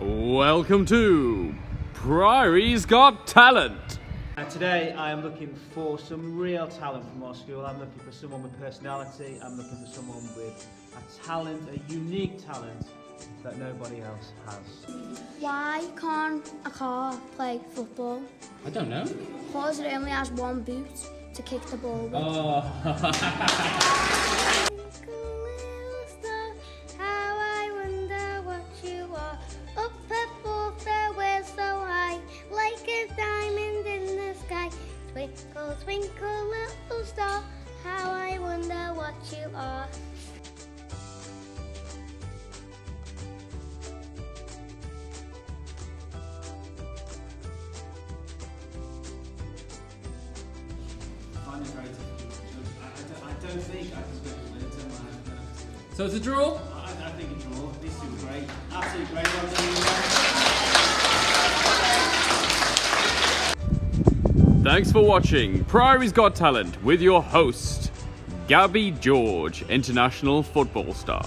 Welcome to Priory's Got Talent. Today I am looking for some real talent from our school. I'm looking for someone with personality. I'm looking for someone with a talent, a unique talent that nobody else has. Why can't a car play football? I don't know. Because it only has one boot to kick the ball with. Oh. How I wonder what you are. Up above the world so high, like a diamond in the sky. Twinkle, twinkle, little star. How I wonder what you are. I don't think I can speak for Linton. So it's a draw? I think a draw. These two are great. Absolutely great. Well done, Thanks for watching Priory's Got Talent with your host, Gabby George, international football star.